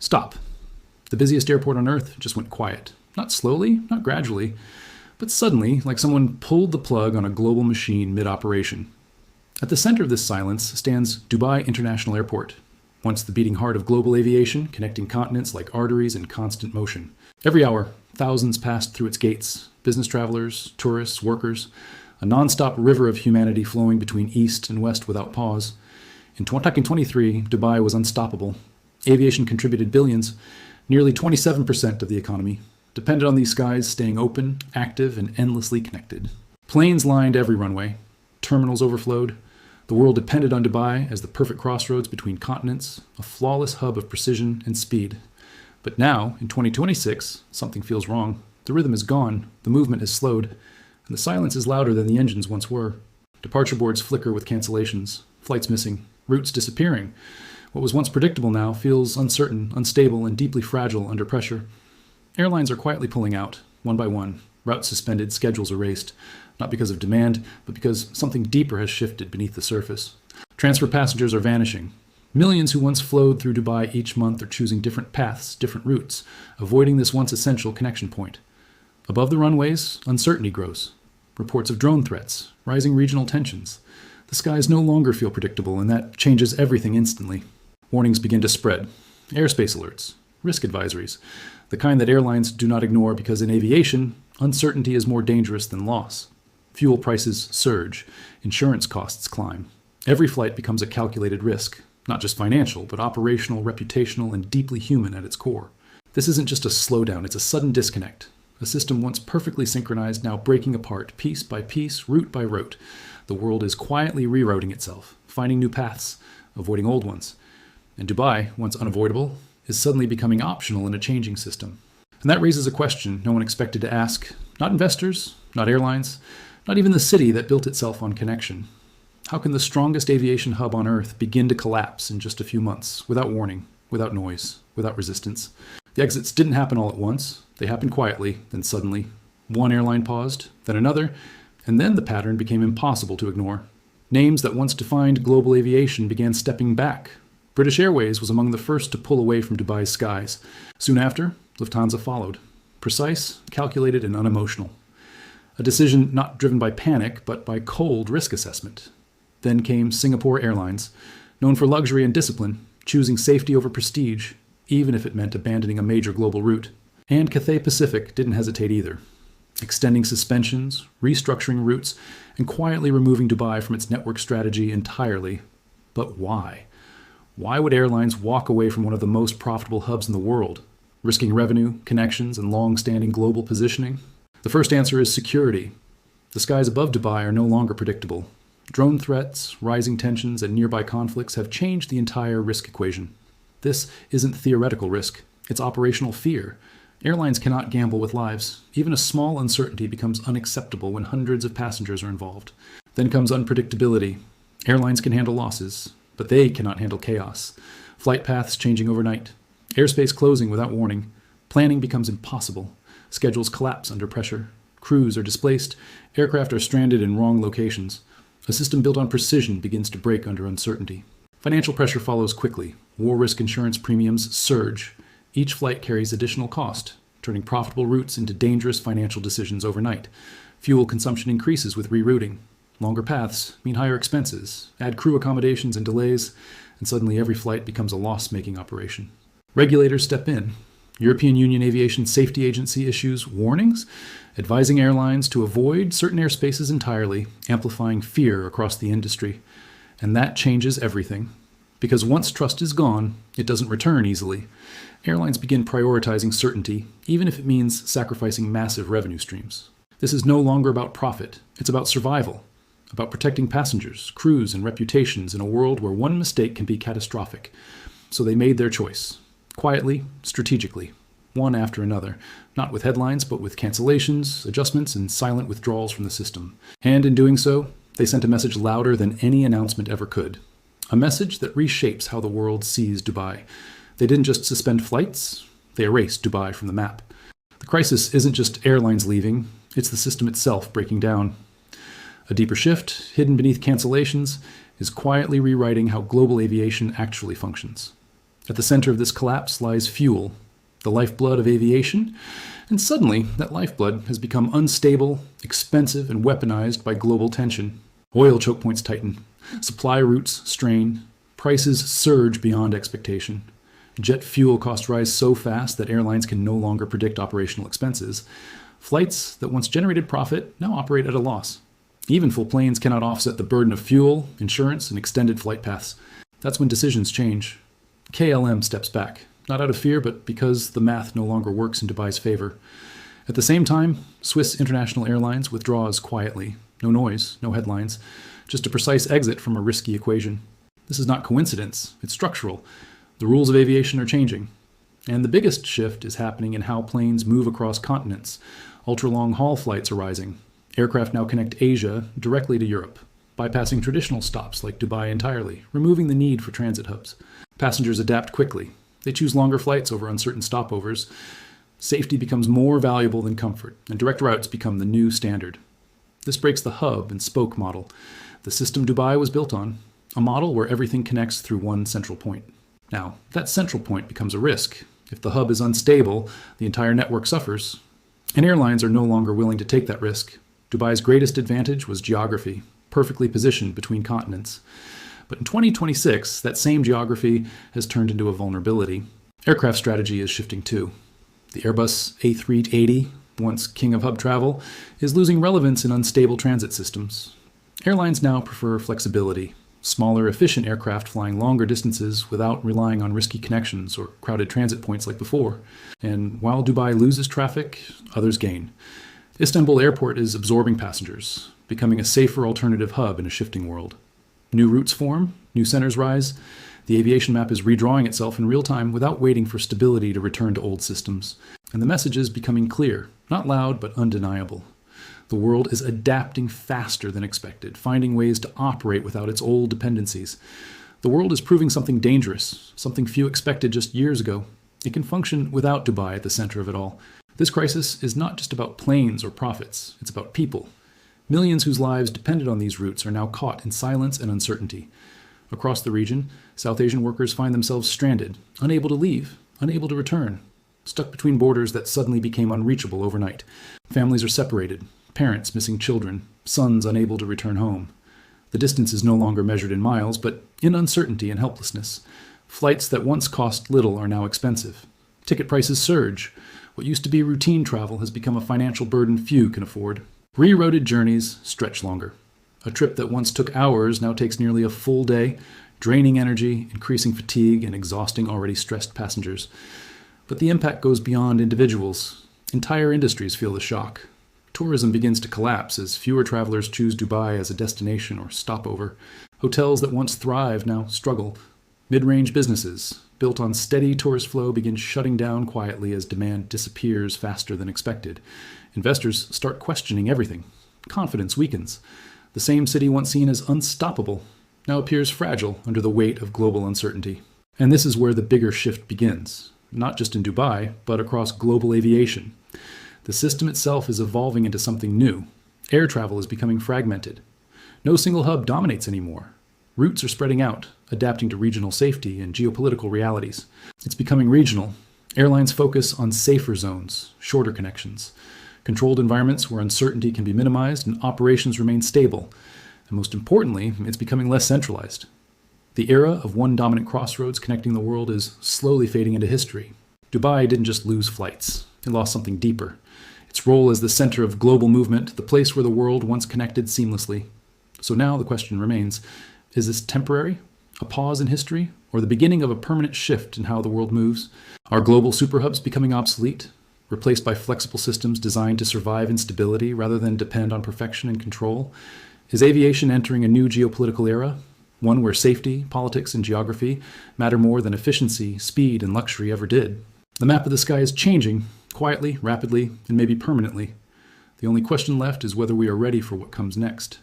Stop. The busiest airport on Earth just went quiet. Not slowly, not gradually, but suddenly, like someone pulled the plug on a global machine mid-operation. At the center of this silence stands Dubai International Airport, once the beating heart of global aviation, connecting continents like arteries in constant motion. Every hour, thousands passed through its gates, business travelers, tourists, workers, a non-stop river of humanity flowing between east and west without pause. In 2023, Dubai was unstoppable. Aviation contributed billions, nearly 27% of the economy, depended on these skies staying open, active, and endlessly connected. Planes lined every runway. Terminals overflowed. The world depended on Dubai as the perfect crossroads between continents, a flawless hub of precision and speed. But now, in 2026, something feels wrong. The rhythm is gone, the movement has slowed, and the silence is louder than the engines once were. Departure boards flicker with cancellations, flights missing, routes disappearing. What was once predictable now feels uncertain, unstable, and deeply fragile under pressure. Airlines are quietly pulling out, one by one, routes suspended, schedules erased, not because of demand, but because something deeper has shifted beneath the surface. Transfer passengers are vanishing. Millions who once flowed through Dubai each month are choosing different paths, different routes, avoiding this once essential connection point. Above the runways, uncertainty grows. Reports of drone threats, rising regional tensions. The skies no longer feel predictable, and that changes everything instantly. Warnings begin to spread. Airspace alerts, risk advisories, the kind that airlines do not ignore because in aviation, uncertainty is more dangerous than loss. Fuel prices surge, insurance costs climb. Every flight becomes a calculated risk, not just financial, but operational, reputational, and deeply human at its core. This isn't just a slowdown, it's a sudden disconnect. A system once perfectly synchronized now breaking apart, piece by piece, route by route. The world is quietly rerouting itself, finding new paths, avoiding old ones. And Dubai, once unavoidable, is suddenly becoming optional in a changing system. And that raises a question no one expected to ask. Not investors, not airlines, not even the city that built itself on connection. How can the strongest aviation hub on Earth begin to collapse in just a few months, without warning, without noise, without resistance? The exits didn't happen all at once. They happened quietly, then suddenly. One airline paused, then another, and then the pattern became impossible to ignore. Names that once defined global aviation began stepping back. British Airways was among the first to pull away from Dubai's skies. Soon after, Lufthansa followed. Precise, calculated, and unemotional. A decision not driven by panic, but by cold risk assessment. Then came Singapore Airlines, known for luxury and discipline, choosing safety over prestige, even if it meant abandoning a major global route. And Cathay Pacific didn't hesitate either, extending suspensions, restructuring routes, and quietly removing Dubai from its network strategy entirely. But why? Why would airlines walk away from one of the most profitable hubs in the world, risking revenue, connections, and long-standing global positioning? The first answer is security. The skies above Dubai are no longer predictable. Drone threats, rising tensions, and nearby conflicts have changed the entire risk equation. This isn't theoretical risk, it's operational fear. Airlines cannot gamble with lives. Even a small uncertainty becomes unacceptable when hundreds of passengers are involved. Then comes unpredictability. Airlines can handle losses, but they cannot handle chaos. Flight paths changing overnight. Airspace closing without warning. Planning becomes impossible. Schedules collapse under pressure. Crews are displaced. Aircraft are stranded in wrong locations. A system built on precision begins to break under uncertainty. Financial pressure follows quickly. War risk insurance premiums surge. Each flight carries additional cost, turning profitable routes into dangerous financial decisions overnight. Fuel consumption increases with rerouting. Longer paths mean higher expenses, add crew accommodations and delays, and suddenly every flight becomes a loss-making operation. Regulators step in. European Union Aviation Safety Agency issues warnings, advising airlines to avoid certain airspaces entirely, amplifying fear across the industry. And that changes everything. Because once trust is gone, it doesn't return easily. Airlines begin prioritizing certainty, even if it means sacrificing massive revenue streams. This is no longer about profit. It's about survival, about protecting passengers, crews, and reputations in a world where one mistake can be catastrophic. So they made their choice. Quietly, strategically, one after another, not with headlines, but with cancellations, adjustments, and silent withdrawals from the system. And in doing so, they sent a message louder than any announcement ever could. A message that reshapes how the world sees Dubai. They didn't just suspend flights, they erased Dubai from the map. The crisis isn't just airlines leaving, it's the system itself breaking down. A deeper shift, hidden beneath cancellations, is quietly rewriting how global aviation actually functions. At the center of this collapse lies fuel, the lifeblood of aviation, and suddenly that lifeblood has become unstable, expensive, and weaponized by global tension. Oil choke points tighten, supply routes strain, prices surge beyond expectation. Jet fuel costs rise so fast that airlines can no longer predict operational expenses. Flights that once generated profit now operate at a loss. Even full planes cannot offset the burden of fuel, insurance, and extended flight paths. That's when decisions change. KLM steps back, not out of fear, but because the math no longer works in Dubai's favor. At the same time, Swiss International Airlines withdraws quietly. No noise, no headlines, just a precise exit from a risky equation. This is not coincidence, it's structural. The rules of aviation are changing. And the biggest shift is happening in how planes move across continents. Ultra-long haul flights are rising. Aircraft now connect Asia directly to Europe, bypassing traditional stops like Dubai entirely, removing the need for transit hubs. Passengers adapt quickly. They choose longer flights over uncertain stopovers. Safety becomes more valuable than comfort, and direct routes become the new standard. This breaks the hub and spoke model, the system Dubai was built on, a model where everything connects through one central point. Now, that central point becomes a risk. If the hub is unstable, the entire network suffers. And airlines are no longer willing to take that risk. Dubai's greatest advantage was geography, perfectly positioned between continents. But in 2026, that same geography has turned into a vulnerability. Aircraft strategy is shifting too. The Airbus A380, once king of hub travel, is losing relevance in unstable transit systems. Airlines now prefer flexibility, smaller, efficient aircraft flying longer distances without relying on risky connections or crowded transit points like before. And while Dubai loses traffic, others gain. Istanbul Airport is absorbing passengers, becoming a safer alternative hub in a shifting world. New routes form, new centers rise. The aviation map is redrawing itself in real time without waiting for stability to return to old systems. And the message is becoming clear, not loud, but undeniable. The world is adapting faster than expected, finding ways to operate without its old dependencies. The world is proving something dangerous, something few expected just years ago. It can function without Dubai at the center of it all. This crisis is not just about planes or profits, it's about people. Millions whose lives depended on these routes are now caught in silence and uncertainty. Across the region, South Asian workers find themselves stranded, unable to leave, unable to return, stuck between borders that suddenly became unreachable overnight. Families are separated, parents missing children, sons unable to return home. The distance is no longer measured in miles, but in uncertainty and helplessness. Flights that once cost little are now expensive. Ticket prices surge. What used to be routine travel has become a financial burden few can afford. Rerouted journeys stretch longer. A trip that once took hours now takes nearly a full day, draining energy, increasing fatigue, and exhausting already stressed passengers. But the impact goes beyond individuals. Entire industries feel the shock. Tourism begins to collapse as fewer travelers choose Dubai as a destination or stopover. Hotels that once thrived now struggle. Mid-range businesses, built on steady tourist flow, begin shutting down quietly as demand disappears faster than expected. Investors start questioning everything. Confidence weakens. The same city once seen as unstoppable now appears fragile under the weight of global uncertainty. And this is where the bigger shift begins, not just in Dubai, but across global aviation. The system itself is evolving into something new. Air travel is becoming fragmented. No single hub dominates anymore. Routes are spreading out, adapting to regional safety and geopolitical realities. It's becoming regional. Airlines focus on safer zones, shorter connections, controlled environments where uncertainty can be minimized and operations remain stable. And most importantly, it's becoming less centralized. The era of one dominant crossroads connecting the world is slowly fading into history. Dubai didn't just lose flights. It lost something deeper. Its role as the center of global movement, the place where the world once connected seamlessly. So now the question remains, is this temporary, a pause in history, or the beginning of a permanent shift in how the world moves? Are global superhubs becoming obsolete, replaced by flexible systems designed to survive instability rather than depend on perfection and control? Is aviation entering a new geopolitical era, one where safety, politics, and geography matter more than efficiency, speed, and luxury ever did? The map of the sky is changing, quietly, rapidly, and maybe permanently. The only question left is whether we are ready for what comes next.